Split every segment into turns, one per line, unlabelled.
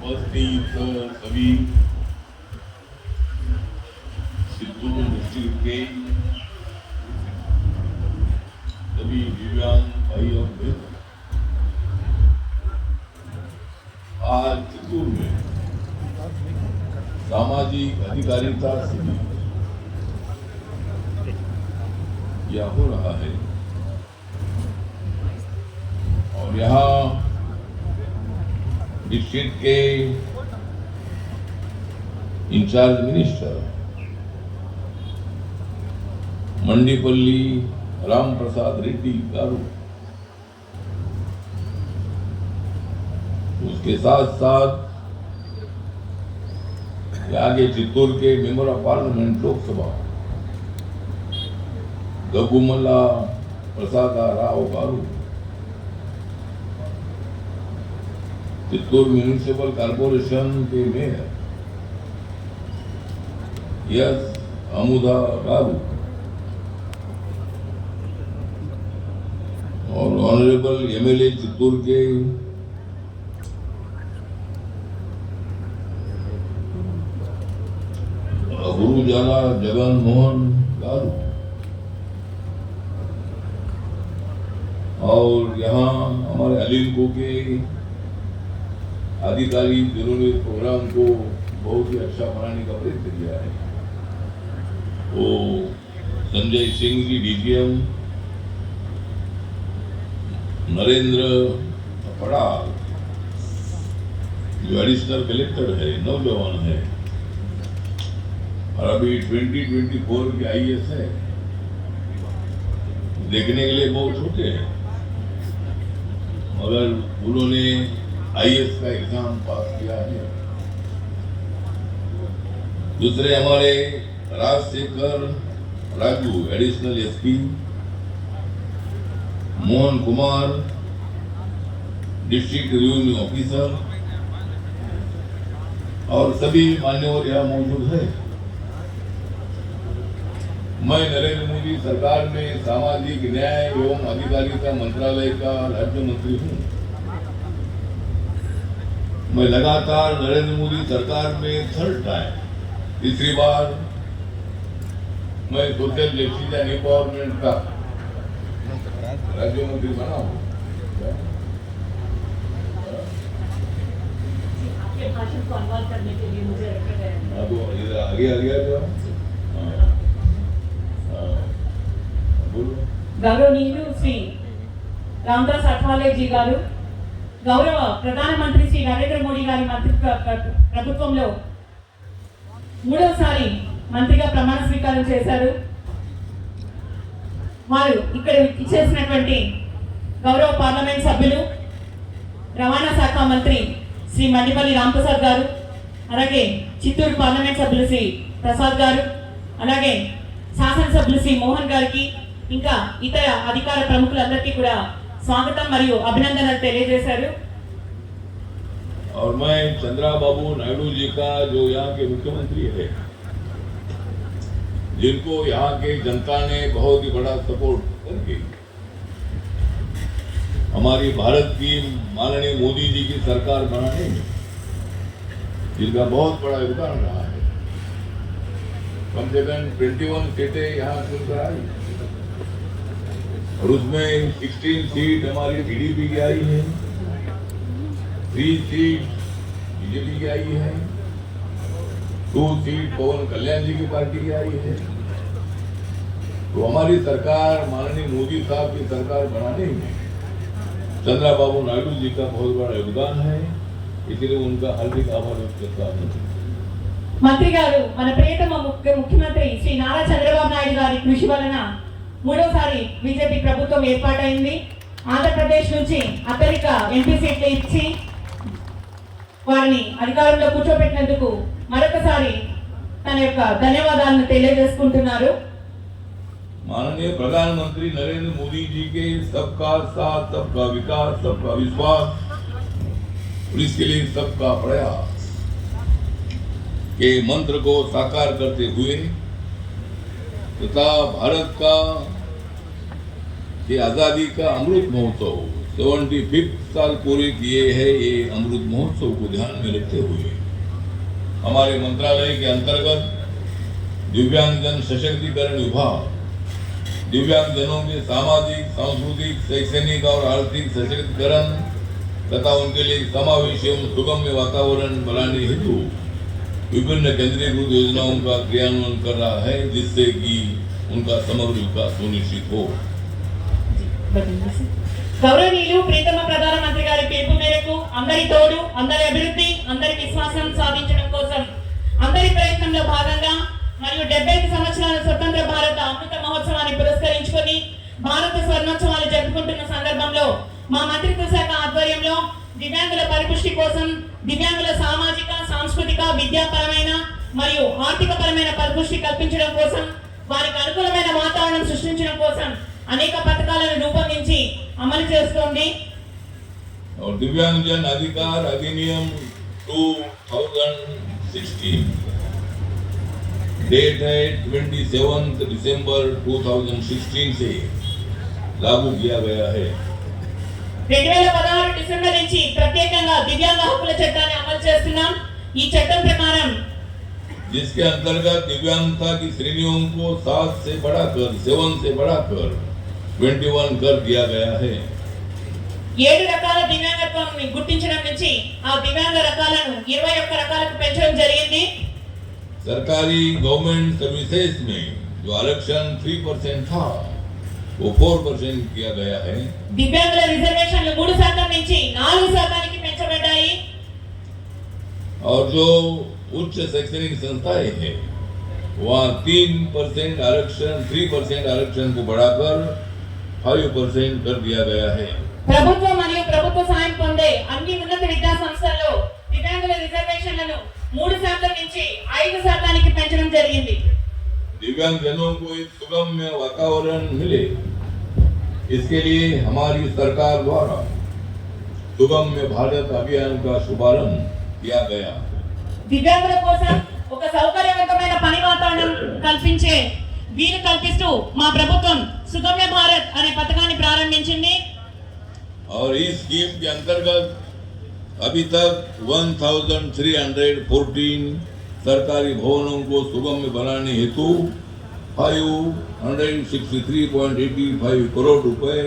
उपस्थित सभी चित्तूर डिस्ट्रिक्ट के सभी दिव्यांग भाई और बहन, आज चित्तूर में सामाजिक अधिकारिता शिविर यह हो रहा है और यहाँ डिस्ट्रिक्ट के इंचार्ज मिनिस्टर मंडीपल्ली राम प्रसाद रेड्डी गारू, उसके साथ साथ आगे चित्तूर के member of parliament Lok Sabha Gagumalla Prasad Rao garu, Chittoor municipal corporation के मेयर यस अमुदा गारू और ऑनरेबल एमएलए चित्तूर के गुरुजाला जगन मोहन गारू और यहाँ हमारे अलीमको के अधिकारी जिन्होंने प्रोग्राम को बहुत ही अच्छा बनाने का प्रयत्न किया है, वो संजय सिंह जी डीजीएम, नरेंद्र पड़ाल जो एडिशनल कलेक्टर है, नौजवान है और अभी 2024 के आईएएस है, देखने के लिए बहुत छोटे हैं मगर उन्होंने आईएएस का एग्जाम पास किया है। दूसरे हमारे Rajshekhar Raju additional SP, Mohan Kumar district revenue officer और सभी मान्यवर यहाँ मौजूद है। मैं नरेंद्र मोदी सरकार में सामाजिक न्याय एवं अधिकारिता मंत्रालय का राज्य मंत्री हूँ। मैं लगातार नरेंद्र मोदी सरकार में थर्ड टाइम, तीसरी बार मैं सोशल जस्टिस एंड एम्पावरमेंट का राज्य मंत्री बना हूँ।
आपके भाषण को अनुवाद करने के लिए मुझे रखा गया है।
इधर आगे आ गया जो
గౌరవనీయులు శ్రీ రామదాస్ అఠవాలే జీ గారు, గౌరవ ప్రధానమంత్రి శ్రీ నరేంద్ర మోడీ గారి ప్రభుత్వంలో మూడవసారి మంత్రిగా ప్రమాణ స్వీకారం చేశారు. వారు ఇక్కడ ఇచ్చేసినటువంటి గౌరవ పార్లమెంట్ సభ్యులు, రవాణా శాఖ మంత్రి శ్రీ మండిపల్లి రాంప్రసాద్ గారు, అలాగే చిత్తూరు పార్లమెంట్ సభ్యులు శ్రీ ప్రసాద్ గారు, అలాగే శాసనసభ్యులు శ్రీ మోహన్ గారికి, ఇంకా ఇతర అధికార ప్రముఖులందరికీ కూడా స్వాగతం మరియు అభినందనలు తెలియజేశారు.
और मैं चंद्रबाबू नायडू जी का जो यहाँ के मुख्यमंत्री है, जिनको यहाँ के जनता ने बहुत ही बड़ा सपोर्ट करके हमारी भारत की माननीय मोदी जी की सरकार बनाने में जिनका बहुत बड़ा योगदान रहा है, कम से कम 21 सीटें यहाँ चुनकर आई और उसमें 16 सीट हमारी बीजेपी की आई है, 3 सीट बीजेपी की आई है, 2 सीट पवन कल्याण जी की पार्टी की आई है। तो हमारी सरकार माननीय मोदी साहब की सरकार बनाने में चंद्रबाबू नायडू जी का बहुत बड़ा योगदान है, इसलिए उनका हार्दिक आभार व्यक्त करता हूँ।
మంత్రి గారు, మన ప్రియతమ ముఖ్యమంత్రి శ్రీ నారా చంద్రబాబు నాయుడు గారి కృషి వలన మూడోసారి బీజేపీ ప్రభుత్వం ఏర్పాటైంది. ఆంధ్రప్రదేశ్ నుంచి అత్యధిక ఎంపీ సీట్లు ఇచ్చి వారిని అధికారంలో కూర్చోబెట్టినందుకు మరొకసారి తన యొక్క ధన్యవాదాలను తెలియజేసుకుంటున్నారు.
माननीय प्रधानमंत्री नरेंद्र मोदी जी के सबका साथ, सबका विकास, सबका विश्वास और इसके लिए सबका प्रयास के मंत्र को साकार करते हुए तथा भारत का ये आजादी का अमृत महोत्सव 75 साल पूरे किए हैं। ये अमृत महोत्सव को ध्यान में रखते हुए हमारे मंत्रालय के अंतर्गत दिव्यांगजन सशक्तिकरण विभाग दिव्यांगजनों के सामाजिक, सांस्कृतिक, शैक्षणिक और आर्थिक सशक्तिकरण तथा उनके लिए समावेशी एवं सुगम्य वातावरण बनाने हेतु विभिन्न केंद्रीकृत योजनाओं का क्रियान्वयन कर रहा है, जिससे कि उनका समग्र विकास सुनिश्चित हो।
గౌరవనీయులు ప్రీతమ ప్రధానమంత్రి గారి పిలుపు మేరకు అందరి తోడు, అందరి అభివృద్ధి, అందరి విశ్వాసం సాధించడం కోసం అందరి ప్రయత్నంలో భాగంగా మరియు 75 సంవత్సరాల స్వతంత్ర భారత అమృత మహోత్సవాన్ని పురస్కరించుకొని భారత స్వర్ణోత్సవాలు జరుపుకుంటున్న సందర్భంలో మా మంత్రిత్వ శాఖ ఆధ్వర్యంలో దివ్యాంగుల పరిపుష్టి కోసం, దివ్యాంగుల సామాజిక, సాంస్కృతిక, విద్యాపరమైన మరియు ఆర్థికపరమైన పరిపుష్టి కల్పించడం కోసం, వారికి అనుకూలమైన వాతావరణం సృష్టించడం కోసం అనేక పథకాలను రూపొందించి అమలు చేస్తోంది।
और दिव्यांगजन अधिकार अधिनियम 2016 डेट है 27 दिसंबर 2016 से लागू किया गया है।
2016 డిసెంబర్ నుంచి ప్రత్యేకంగా దివ్యాంగ హక్కుల చట్టాన్ని అమలు చేస్తున్నాం। ఈ చట్టం ప్రకారం
जिसके अंतर्गत दिव्यांगता की श्रेणियों को 7 से बढ़ाकर 21 कर दिया गया है।
7 రకాల దివ్యాంగత్వాన్ని గుర్తించడం నుంచి ఆ దివ్యాంగ రకాలను 21 రకాలకు పెంచడం జరిగింది।
सरकारी गवर्नमेंट सर्विसेज में जो आरक्षण 3% था वो 4% किया गया है।
దివ్యాంగుల రిజర్వేషన్లు 3% నుంచి 4%కి పెంచబడ్డాయి।
और जो उच्च शैक्षणिक संस्थाएं हैं वहाँ 3% आरक्षण को बढ़ाकर 5% कर दिया गया है।
ప్రభుత్వ మరియు ప్రభుత్వ సాయం పొందే అన్ని ఉన్నత విద్యా సంస్థల్లో దివ్యాంగుల రిజర్వేషన్లను 3% నుంచి 5%కి పెంచడం జరిగింది।
दिव्यांगजनों को एक सुगम्य वातावरण मिले, इसके लिए हमारी सरकार द्वारा सुगम्य भारत अभियान का शुभारंभ किया गया।
దివ్యాంగుల కోసం ఒక సౌకర్యవంతమైన పని వాతావరణం కల్పించే వీలు కల్పిస్తూ మా ప్రభుత్వం సుగమ్య భారత్ అనే పథకాన్ని ప్రారంభించింది।
और इस स्कीम के अंतर्गत अभी तक 1314 सरकारी भवनों को सुगम्य बनाने हेतु 563.85 करोड़ रुपए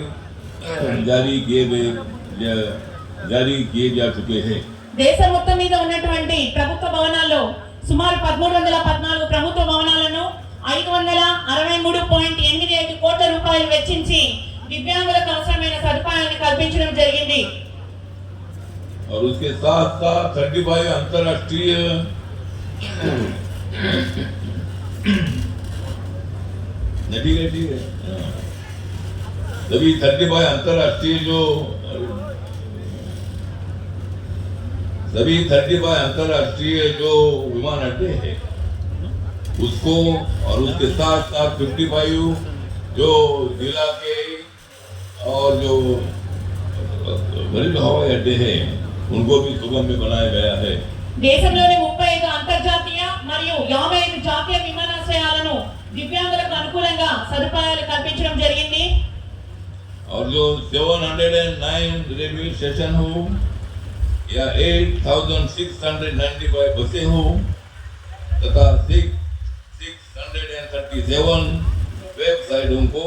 जारी किए जा चुके हैं।
దేశం మొత్తం మీద ఉన్నటువంటి ప్రభుత్వ భవనాల్లో సుమారు 1314 ప్రభుత్వ భవనాలను 563.85 కోట్ల రూపాయలు వెచ్చించి దివ్యాంగులకు అవసరమైన సదుపాయాలను కల్పించడం జరిగింది।
और उसके साथ साथ 35 अंतर्राष्ट्रीय सभी 35 अंतर्राष्ट्रीय जो विमान अड्डे हैं उसको, और उसके साथ साथ 55 जो जिला के और जो घरेलू हवाई अड्डे हैं उनको भी सुगम्य बनाया गया है।
దేశంలోని 35 అంతర్జాతీయ మరియు 55 జాతీయ విమానాశ్రయాలను దివ్యాంగులకు అనుకూలంగా సదుపాయాలు కల్పించడం జరిగింది।
और जो 709 रेलवे स्टेशन हो या 8695 बसें हो तथा 637 वेबसाइटों को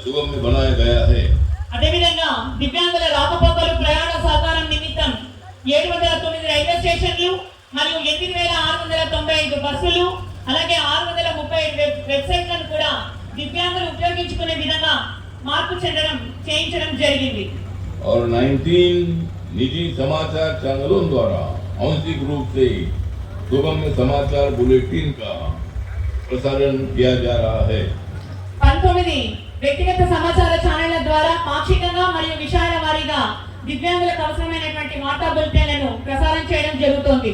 सुगम्य बनाया गया है।
అదేవిధంగా దివ్యాంగుల రాకపోకలు ప్రయాణ సహకారం నిమిత్తం 709 రైల్వే స్టేషన్లు మరియు 8695 బస్సులు అలాగే 635 వెబ్సైట్లను కూడా దివ్యాంగులు ఉపయోగించుకునే విధంగా మార్పు చేయించడం జరిగింది।
और 19 निजी समाचार चैनलों द्वारा आंशिक रूप से सुगम्य समाचार बुलेटिन का प्रसारण किया जा रहा है।
19 వ్యక్తిగత సమాచార ఛానళ్ల ద్వారా పాక్షికంగా మరియు విషయాల వారీగా దివ్యాంగులకు అవసరమైనటువంటి వార్తా బులెటిన్లను ప్రసారం చేయడం జరుగుతోంది।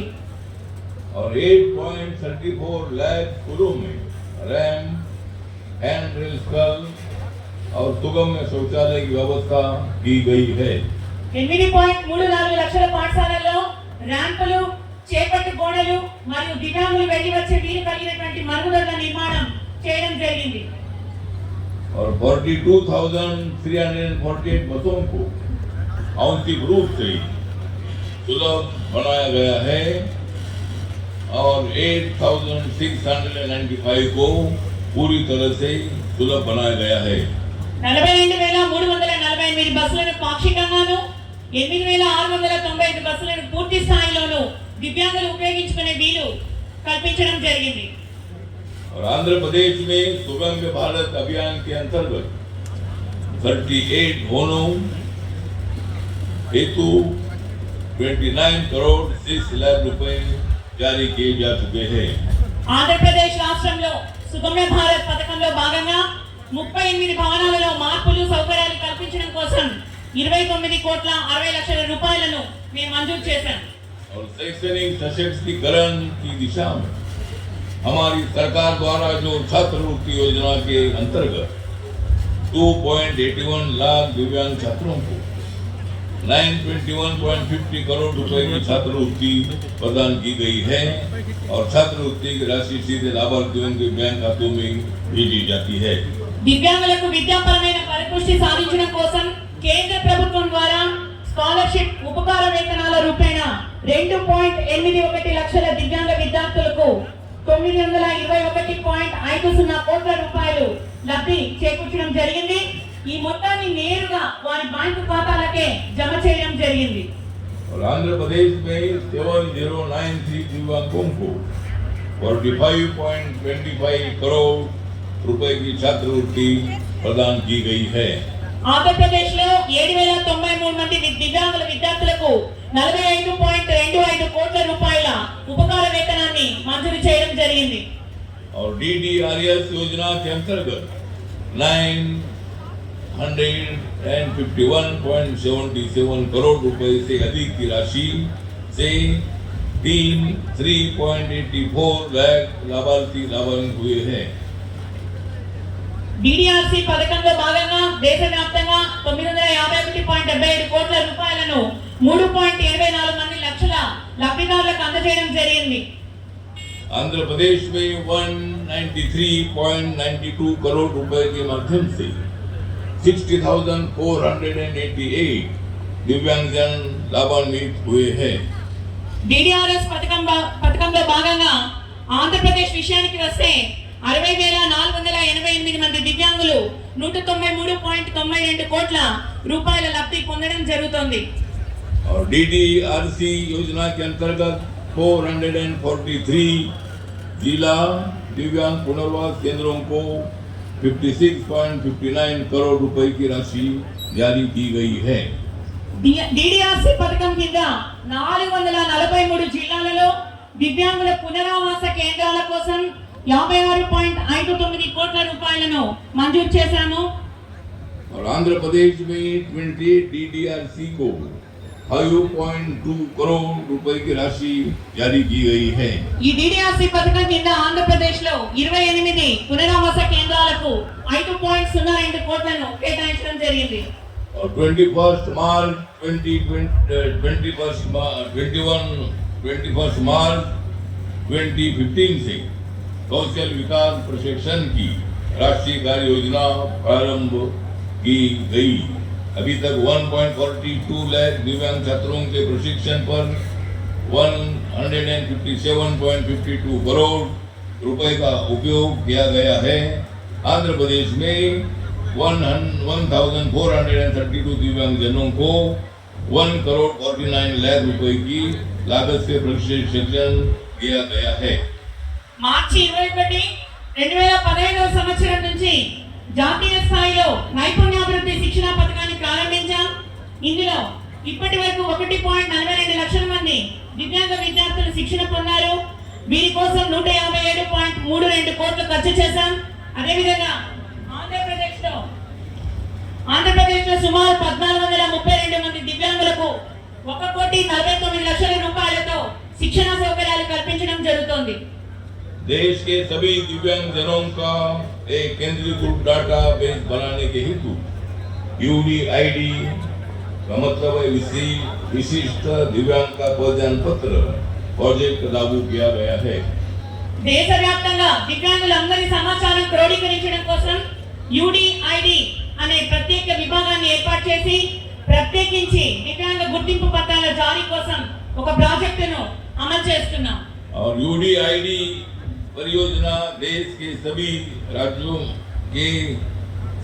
और 8.34 लाख स्कूलों में रैंप, हैंड रेल स्कल और सुगम्य शौचालय की व्यवस्था की गई है।
8.34 లక్షల పాఠశాలల్లో ర్యాంపులు, చేపట్టు గోడలు మరియు దివ్యాంగులు వెళ్లి వచ్చే వీలు కలిగినటువంటి మరుగుదొడ్ల నిర్మాణం చేయడం జరిగింది।
और 42,348 बसों को आंशिक रूप से सुलभ बनाया गया है और 8,695 को पूरी तरह से सुलभ बनाया गया है।
42,348 బస్సులను పాక్షికంగాను 8,695 బస్సులను పూర్తి స్థాయిలోను దివ్యాంగులు ఉపయోగించుకునే వీలు కల్పించడం జరిగింది।
और आंध्र प्रदेश में सुगम्य भारत अभियान के अंतर्गत 38 भवनों हेतु 29 करोड़ 6 लाख रुपए जारी किए जा चुके हैं।
ఆంధ్రప్రదేశ్ రాష్ట్రంలో సుగమ్య భారత్ పథకంలో భాగంగా 38 భవనాలలో మార్పులు సౌకర్యాలు కల్పించడం కోసం 29 కోట్ల 60 లక్షల రూపాయలను మేము మంజూరు చేశాం।
और शैक्षणिक सशक्तिकरण की दिशा में हमारी सरकार द्वारा जो छात्रवृत्ति योजना के अंतर्गत 2.81 लाख दिव्यांग छात्रों को 921.50 करोड़ रुपए की छात्रवृत्ति प्रदान की गई है और छात्रवृत्ति की राशि सीधे लाभार्थियों के बैंक खातों में भेजी जाती है।
దివ్యాంగులకు విద్యాపరమైన పరిపుష్టి సాధించడం కోసం కేంద్ర ప్రభుత్వం ద్వారా స్కాలర్షిప్ ఉపకార వేతనాల రూపేణా 2.81 లక్షల దివ్యాంగ విద్యార్థులకు 921.50 కోట్ల రూపాయలు లబ్ధి చేకూర్చడం జరిగింది। ఈ మొత్తాన్ని నేరుగా వారి బ్యాంకు ఖాతాలకే జమ చేయడం జరిగింది।
और आंध्र प्रदेश में 7093 दिव्यांगों को 45.25 करोड़ रुपए की छात्रवृत्ति प्रदान की गई है।
ఆంధ్రప్రదేశ్ లో 7,093 మంది దివ్యాంగుల విద్యార్థులకు 45.25 కోట్ల రూపాయల ఉపకార వేతనాన్ని మంజూరు చేయడం జరిగింది।
और DDRS योजना के अंतर्गत 951.77 करोड़ रुपए से अधिक की राशि से 3.84 लाख लाभार्थी लाभान्वित हुए हैं।
DDRC పథకంలో భాగంగా దేశవ్యాప్తంగా 951.77 కోట్ల రూపాయలను 3.84 మంది లక్షల లబ్ధిదారులకు అందజేయడం జరిగింది।
आंध्र प्रदेश में 193.92 करोड़ रुपए के माध्यम से 60,488 दिव्यांगजन लाभान्वित हुए हैं।
DDRS పథకంలో భాగంగా ఆంధ్రప్రదేశ్ విషయానికి వస్తే 60,488 మంది దివ్యాంగులు 193.92 కోట్ల రూపాయల లబ్ధి పొందడం జరుగుతోంది।
और DDRC योजना के अंतर्गत 443 जिला दिव्यांग पुनर्वास केंद्रों को 56.59 करोड़ रुपए की राशि जारी की गई है।
DDRC పథకం కింద 443 జిల్లాలలో దివ్యాంగుల పునరావాస కేంద్రాల కోసం 56.59 కోట్ల రూపాయలను మంజూరు చేశాము।
और आंध्र प्रदेश में 28 DDRC को 5.2 करोड़ रुपए की राशि जारी की गई है।
ఈ DDRC పథకం కింద ఆంధ్రప్రదేశ్ లో 28 పునరావాస కేంద్రాలకు 5.02 కోట్లను కేటాయించడం జరిగింది।
और 21 मार्च 2015 से कौशल विकास प्रशिक्षण की राष्ट्रीय कार्य योजना प्रारंभ की गई। अभी तक 1.42 लाख दिव्यांग छात्रों के प्रशिक्षण पर 157.52 करोड़ रुपए का उपयोग किया गया है। आंध्र प्रदेश में 1,432 दिव्यांगजनों को 1.49 लाख रुपए की लागत से प्रशिक्षण किया गया है।
మార్చి 21, 2015 సంవత్సరం నుంచి జాతీయ స్థాయిలో నైపుణ్యాభివృద్ధి శిక్షణ పథకాన్ని ప్రారంభించాం। ఇందులో ఇప్పటి వరకు 1.42 లక్షల మంది దివ్యాంగ విద్యార్థులు శిక్షణ పొందారు। వీరి కోసం 157.32 కోట్లు ఖర్చు చేశాం। అదేవిధంగా ఆంధ్రప్రదేశ్లో సుమారు 1,432 మంది దివ్యాంగులకు 1,49 లక్షల రూపాయలతో శిక్షణ సౌకర్యాలు కల్పించడం జరుగుతోంది।
देश के सभी दिव्यांगजनों का एक केंद्रीकृत डाटा बेस बनाने के हेतु UDID का मतलब है विशिष्ट दिव्यांग का पहचान पत्र प्रोजेक्ट लागू किया गया है।
దేశవ్యాప్తంగా దివ్యాంగులందరి సమాచారం క్రోడీకరించడం కోసం యుడిఐడి అనే ప్రత్యేక విభాగాన్ని ఏర్పాటు చేసి ప్రత్యేకించి దివ్యాంగ గుర్తింపు పత్రాల జారీ కోసం ఒక ప్రాజెక్టును అమలు చేస్తున్నాం.
और यूडीआईडी परियोजना देश के सभी राज्यों के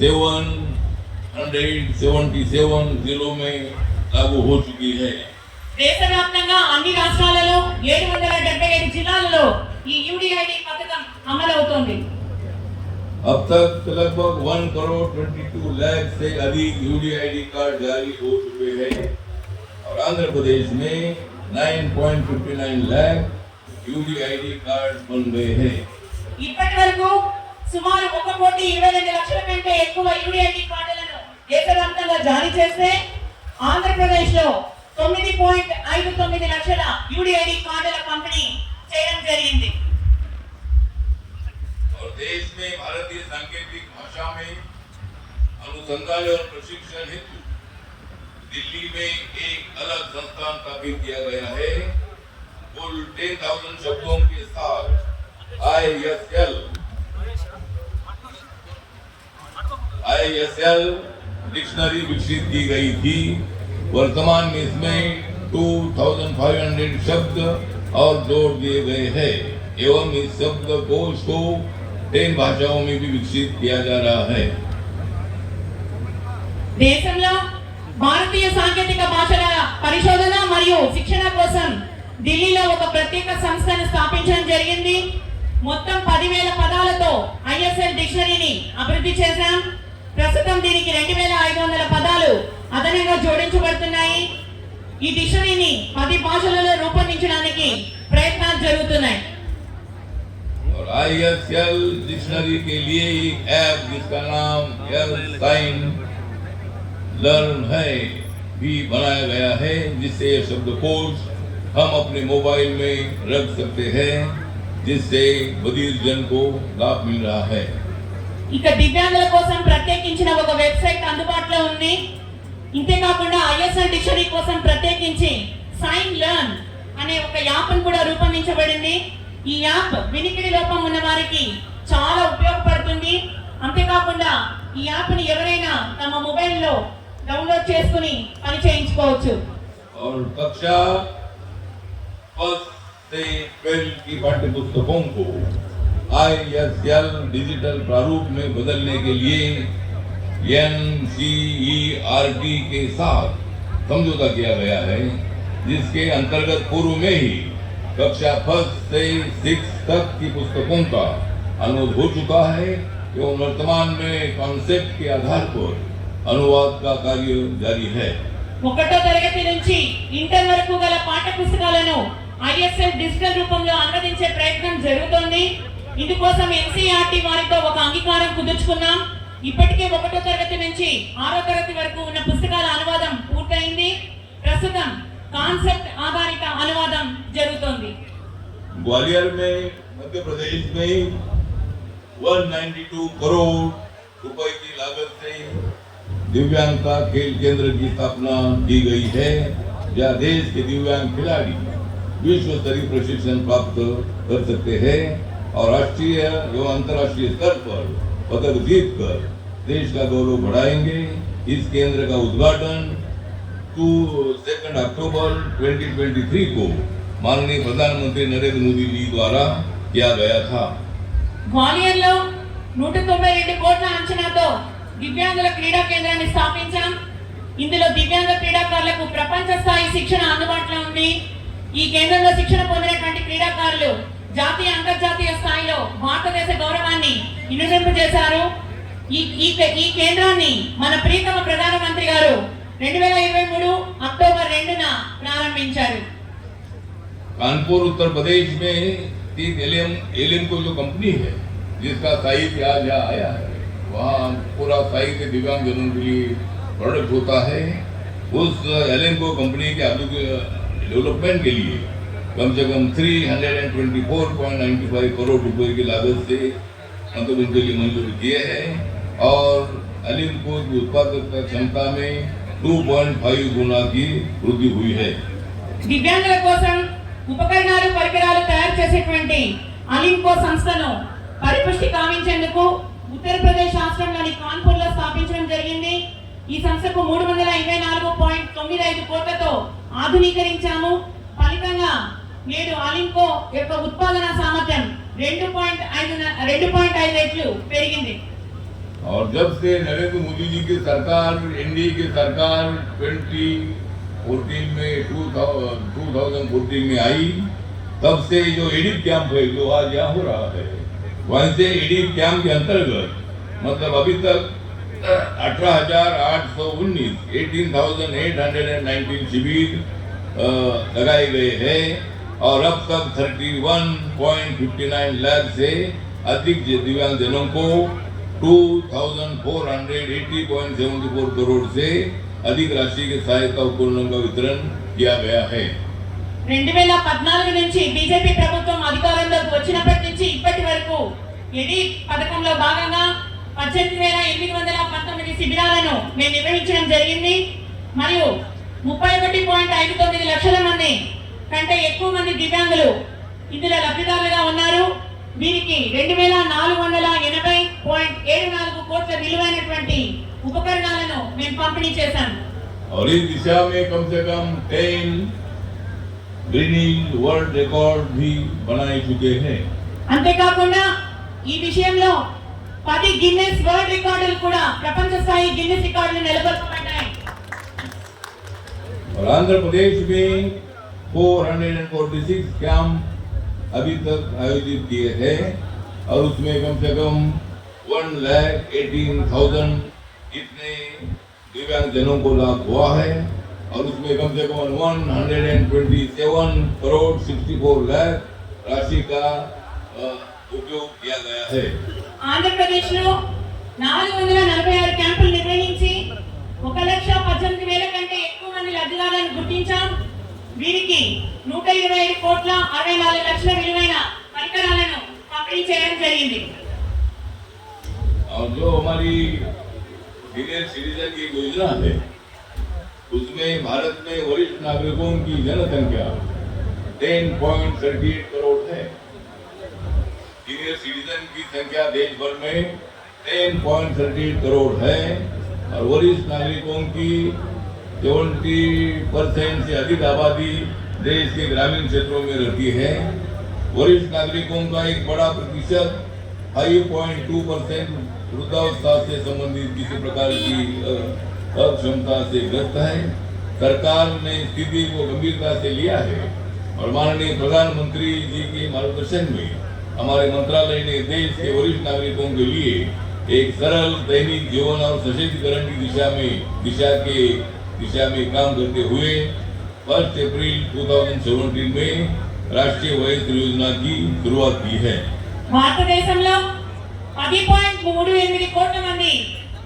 777 जिलों में लागू हो चुकी है.
దేశవ్యాప్తంగా అన్ని రాష్ట్రాలలో 777 జిల్లాలలో ఈ యుడిఐడి పథకం అమలవుతోంది.
अब तक लगभग 1,22,00,000 से अधिक यूडीआईडी कार्ड जारी हो चुके हैं और आंध्र प्रदेश में 9.59 लाख यूडीआईडी कार्ड बन गए हैं.
ఇప్పటి వరకు సుమారు 1,22 లక్షల కంటే ఎక్కువ యుడిఐడి కార్డులను దేశవ్యాప్తంగా జారీ చేస్తే ఆంధ్రప్రదేశ్ లో 9.59 లక్షల యుడిఐడి కార్డుల పంపిణీ చేయడం జరిగింది.
और देश में भारतीय सांकेतिक भाषा में अनुसंधान और प्रशिक्षण हेतु दिल्ली में एक अलग संस्थान स्थापित किया गया है. कुल 10,000 शब्दों के साथ ISL डिक्शनरी विकसित की गई थी. वर्तमान में इसमें 2,500 शब्द और जोड़ दिए गए हैं एवं इस शब्द कोश को 10 भाषाओं में भी विकसित किया जा रहा है.
దేశంలో భారతీయ సాంకేతిక భాషల పరిశోధన మరియు శిక్షణ కోసం ఢిల్లీలో ఒక ప్రత్యేక సంస్థను స్థాపించడం జరిగింది. మొత్తం 10,000 పదాలతో ఐఎస్ఎల్ డిక్షనరీని అభివృద్ధి చేశాం. ప్రస్తుతం దీనికి 2,500 పదాలు అదనంగా జోడించబడుతున్నాయి. ఈ డిక్షనరీని 10 భాషలలో రూపొందించడానికి ప్రయత్నాలు జరుగుతున్నాయి.
और ISL डिक्शनरी के लिए एक ऐप जिसका नाम साइन लर्न है भी बनाया गया है, जिससे ये शब्दकोश हम अपने मोबाइल में रख सकते हैं, जिससे बधिर जन को लाभ मिल रहा है.
ఇక దివ్యాంగుల కోసం ప్రత్యేకించిన ఒక వెబ్సైట్ అందుబాటులో ఉంది. ఇంతేకాకుండా ఐఎస్ఎల్ డిక్షనరీ కోసం ప్రత్యేకించి సైన్ లెర్న్ అనే ఒక యాప్ను కూడా రూపొందించబడింది. ఈ యాప్ వినికిడి లోపం ఉన్న వారికి చాలా ఉపయోగపడుతుంది. అంతేకాకుండా ఈ యాప్ని ఎవరైనా తమ మొబైల్లో డౌన్లోడ్ చేసుకుని పని చేయించుకోవచ్చు.
और कक्षा 1 से 12 की पाठ्य पुस्तकों को ISL डिजिटल प्रारूप में बदलने के लिए NCERT के साथ समझौता किया गया है, जिसके अंतर्गत पूर्व में ही कक्षा 1 से 6 तक की पुस्तकों का अनुवाद हो चुका है एवं वर्तमान में कॉन्सेप्ट के आधार पर अनुवाद का कार्य जारी है.
1వ తరగతి నుంచి ఇంటర్ వరకు గల పాఠ్య పుస్తకాలను ఐఎస్ఎల్ డిజిటల్ రూపంలో అనువదించే ప్రయత్నం జరుగుతోంది. ఇందుకోసం ఎన్సీఆర్టీ వారితో ఒక అంగీకారం కుదుర్చుకున్నాం. ఇప్పటికే 1వ తరగతి నుంచి 6వ తరగతి వరకు ఉన్న పుస్తకాల అనువాదం పూర్తయింది. ప్రస్తుతం కాన్సెప్ట్ ఆధారిత అనువాదం జరుగుతోంది.
ग्वालियर में मध्य प्रदेश में 192 करोड़ रुपए की लागत से दिव्यांगता खेल केंद्र की स्थापना की गई है, जहां देश के दिव्यांग खिलाड़ी विश्व स्तरीय प्रशिक्षण प्राप्त कर सकते हैं और राष्ट्रीय एवं अंतर्राष्ट्रीय स्तर पर पदक जीतकर देश का गौरव बढ़ाएंगे. इस केंद्र का उद्घाटन 2 अक्टूबर 2023 को माननीय प्रधानमंत्री नरेंद्र मोदी जी द्वारा किया गया था.
గ్వాలియర్లో 192 కోట్ల అంచనాతో దివ్యాంగుల క్రీడా కేంద్రాన్ని స్థాపించాం. ఇందులో దివ్యాంగ క్రీడాకారులకు ప్రపంచ స్థాయి శిక్షణ అందుబాటులో ఉంది. ఈ కేంద్రంలో శిక్షణ పొందినటువంటి క్రీడాకారులు జాతీయ అంతర్జాతీయ స్థాయిలో భారతదేశ గౌరవాన్ని ఇనుడింపజేశారు. ఈ కేంద్రాన్ని మన ప్రియతమ ప్రధానమంత్రి గారు 2023 అక్టోబర్ 2న ప్రారంభించారు.
कानपुर उत्तर प्रदेश में तीन एलियम को जो कंपनी है, जिसका साहित्य आज यहाँ आया है, वहाँ पूरा साहित्य दिव्यांगजनों के लिए प्रोडक्ट होता है. उस एलियम कंपनी के आगे डेवलपमेंट के लिए कम से कम 324.95 करोड़ रुपए की लागत से मतलब उनके लिए मंजूर किए हैं और एलियम की उत्पादकता क्षमता में 2.5 गुना की वृद्धि हुई है.
దివ్యాంగుల కోసం ఉపకరణాలు పరికరాలు తయారు చేసేటువంటి అలింకో సంస్థను పరిపుష్టి కావించేందుకు ఉత్తరప్రదేశ్ రాష్ట్రంలోని కాన్పూర్లో స్థాపించడం జరిగింది. ఈ సంస్థకు 324.95 కోట్లతో ఆధునీకరించాము. ఫలితంగా నేడు ఆలింకో యొక్క ఉత్పాదన సామర్థ్యం 2.5 రెట్లు పెరిగింది.
और जब से नरेंद्र मोदी जी की सरकार, एनडीए की सरकार 2014 में 2014 में आई, तब से जो एडिप कैंप है जो आज यहाँ हो रहा है, वहीं से एडिप कैंप के अंतर्गत मतलब अभी तक 18,819 शिविर लगाए गए हैं और अब तक 31.59 लाख से अधिक दिव्यांग जनों को 2,480.74 करोड़ से अधिक राशि के सहायता उपकरणों का वितरण किया गया है.
2014 నుంచి బీజేపీ ప్రభుత్వం అధికారంలోకి వచ్చినప్పటి నుంచి ఇప్పటి వరకు ఎడి పథకంలో భాగంగా 18,819 శిబిరాలను మేము నిర్వహించడం జరిగింది. మరియు 31.59 లక్షల మంది కంటే ఎక్కువ మంది దివ్యాంగులు ఇందులో లబ్ధిదారులుగా ఉన్నారు. వీరికి 2,480.74 కోట్ల విలువైనటువంటి ఉపకరణాలను మేము పంపిణీ చేశాం.
और इस दिशा में कम से कम 10 ग्रीनिंग वर्ल्ड रिकॉर्ड भी बनाए चुके हैं.
అంతేకాకుండా ఈ విషయంలో 10 గిన్నెస్ వరల్డ్ రికార్డులు కూడా ప్రపంచ స్థాయి గిన్నెస్ రికార్డులు నెలకొల్పబడ్డాయి.
और आंध्र प्रदेश में 446 कैंप अभी तक आयोजित किए हैं और उसमें कम से कम 1,18,000 इतने दिव्यांग जनों को लाभ हुआ है और उसमें कम से कम 127 करोड़ 64 लाख राशि का उपयोग किया गया है.
ఆంధ్రప్రదేశ్ లో 446 క్యాంపులు నిర్వహించి 1,18,000 కంటే ఎక్కువ మంది లబ్ధిదారులను గుర్తించాం. వీరికి 127 కోట్ల 64 లక్షల విలువైన పరికరాలను పంపిణీ చేయడం జరిగింది.
और जो हमारी सीनियर सिटीजन की योजना है उसमें भारत में वरिष्ठ नागरिकों की जनसंख्या 10.38 करोड़ है. सीनियर सिटीजन की संख्या देश भर में 10.38 करोड़ है और वरिष्ठ नागरिकों की 70% से अधिक आबादी देश के ग्रामीण क्षेत्रों में रहती है. वरिष्ठ नागरिकों का एक बड़ा प्रतिशत 5.2% वृद्धावस्था से संबंधित किसी प्रकार की अक्षमता से ग्रस्त है. सरकार ने स्थिति को गंभीरता से लिया है और माननीय प्रधानमंत्री जी के मार्गदर्शन में हमारे मंत्रालय ने देश के वरिष्ठ नागरिकों के लिए एक सरल दैनिक जीवन और सशक्तिकरण की दिशा में काम करते हुए 1 अप्रैल 2017 में राष्ट्रीय वयस्क योजना की शुरुआत की है.
భారతదేశంలో 10.38 కోట్ల మంది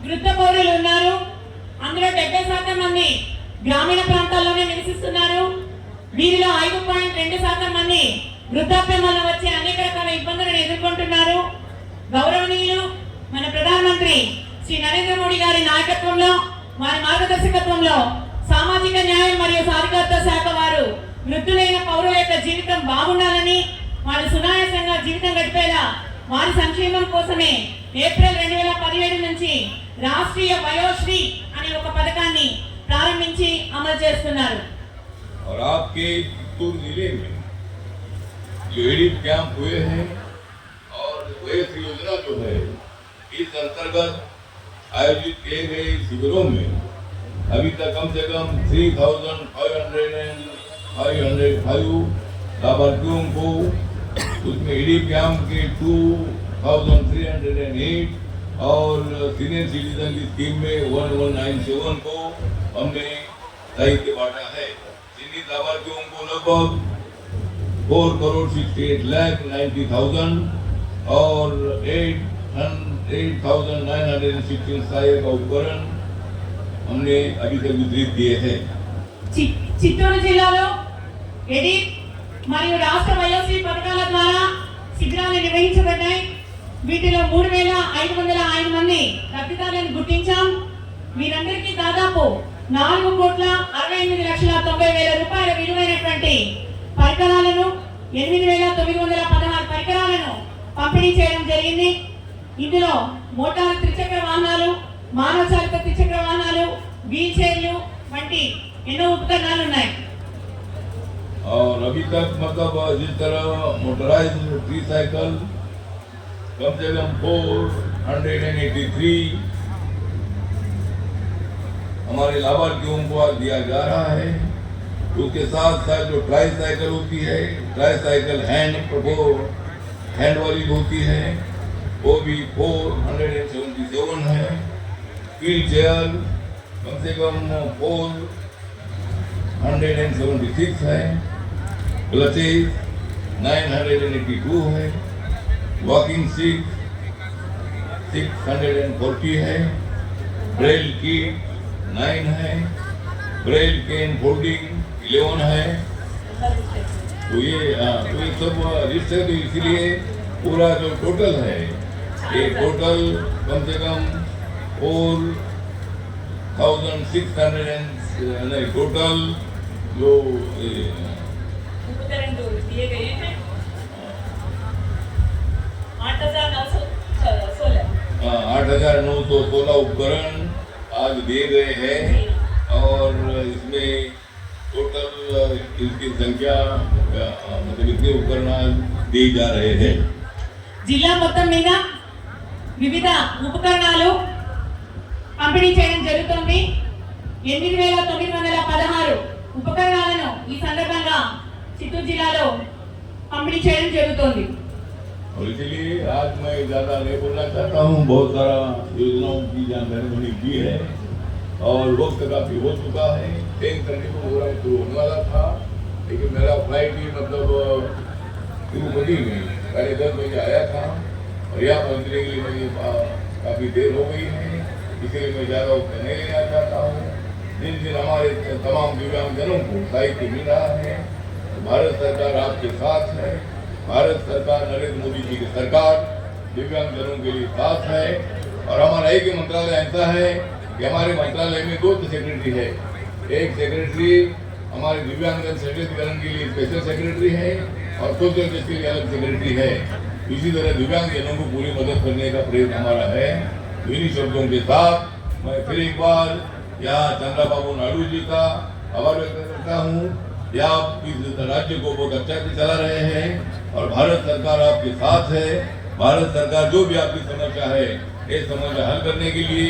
వృద్ధ పౌరులు ఉన్నారు. అందులో 70% మంది గ్రామీణ ప్రాంతాల్లోనే నివసిస్తున్నారు. వీరిలో 5.2% మంది వృద్ధాప్యం వల్ల వచ్చే అనేక రకాల ఇబ్బందులను ఎదుర్కొంటున్నారు. గౌరవనీయులు మన ప్రధానమంత్రి శ్రీ నరేంద్ర మోడీ గారి నాయకత్వంలో వారి మార్గదర్శకత్వంలో సామాజిక న్యాయం మరియు సాధికారత శాఖ వారు వృద్ధులైన పౌరుల యొక్క జీవితం బాగుండాలని, వారు సునాయాసంగా జీవితం గడిపేలా వారి సంక్షేమం కోసమే ఏప్రిల్ 2017 నుంచి రాష్ట్రీయ వయోశ్రీ అనే ఒక పథకాన్ని ప్రారంభించి అమలు చేస్తున్నారు.
और आपके चित्तूर जिले में जो एडिप कैंप हुए हैं और वयस्क योजना जो है इस अंतर्गत आयोजित किए गए शिविरों में अभी तक कम से कम 3,505 लाभार्थियों को उसमें एडिप कैंप के 2,308 और सीनियर सिटीजन की स्कीम में 1,197 को हमने साहित्य बांटा है. चिन्हित लाभार्थियों को लगभग 4,68,90,000 और 8,916 सहायक उपकरण हमने अभी तक वितरित किए हैं.
చిత్తూరు జిల్లాలో ఎడి మరియు రాష్ట్ర వయోశ్రీ పథకాల ద్వారా శిబిరాలు నిర్వహించబడ్డాయి. వీటిలో 3,505 మంది లబ్ధిదారులను గుర్తించాం. వీరందరికీ దాదాపు 4,68,90,90,000 రూపాయల విలువైనటువంటి పరికరాలను 8,916 పరికరాలను పంపిణీ చేయడం జరిగింది. ఇందులో మోటార్ త్రిచక్ర వాహనాలు, మానవ చాలిత త్రిచక్ర వాహనాలు, వీల్ చైర్లు వంటి ఎన్నో ఉపకరణాలు ఉన్నాయి.
और अभी तक मतलब जिस तरह मोटराइज ट्रीसाइकिल कम से कम 483 हमारे लाभार्थियों को आज दिया जा रहा है। उसके साथ साथ जो ट्राईसाइकिल होती है, ट्राईसाइकिल हैंड वाली होती है, वो भी 477 है। व्हील चेयर कम से कम 476 है। क्लचेस 982 है। वॉकिंग सीट 640 है। ब्रेल किट 9 है। ब्रेल केन फोल्डिंग 11 है। तो ये सब रिश्ते, तो इसीलिए पूरा जो टोटल है, ये टोटल कम से कम 4600 नहीं, टोटल जो
उपकरण जो दिए गए हैं
8,916 उपकरण आज दिए गए हैं। और इसमें टोटल इसकी संख्या मतलब इतने उपकरण आज दिए जा रहे हैं।
జిల్లా మొత్తం మీద వివిధ ఉపకరణాలు పంపిణీ చేయడం జరుగుతుంది. 8,916 ఉపకరణాలను ఈ సందర్భంగా చిత్తూరు జిల్లాలో పంపిణీ చేయడం జరుగుతోంది.
और इसलिए आज मैं ज़्यादा नहीं बोलना चाहता हूँ। बहुत सारा योजनाओं की जानकारी मैंने की है और वक्त काफ़ी हो चुका है। 10 तारीख को प्रोग्राम शुरू होने वाला था, लेकिन मेरा फ्लाइट भी मतलब तिरुपति में 10:30 बजे आया था और यहाँ पहुँचने के लिए मुझे काफ़ी देर हो गई है। इसलिए मैं ज़्यादा वक्त नहीं लेना चाहता हूँ। जिन दिन हमारे तमाम दिव्यांगजनों को साहित्य मिल रहा है, भारत सरकार आपके साथ है। भारत सरकार, नरेंद्र मोदी जी की सरकार दिव्यांगजनों के लिए साथ है। और हमारा एक ही मंत्रालय ऐसा है कि हमारे मंत्रालय में 2 सेक्रेटरी है। एक सेक्रेटरी हमारे दिव्यांगजन सशक्तिकरण के लिए स्पेशल सेक्रेटरी है और सोशल जस्टिस के लिए अलग सेक्रेटरी है। इसी तरह दिव्यांगजनों को पूरी मदद करने का प्रयत्न हमारा है। इन्हीं शब्दों के साथ मैं फिर एक बार यहाँ चंद्रबाबू नायडू जी का आभार व्यक्त करता हूँ। ये आप इस राज्य को बहुत अच्छा से चला रहे हैं और भारत सरकार आपके साथ है। भारत सरकार जो भी आपकी समस्या है, ये समस्या हल करने के लिए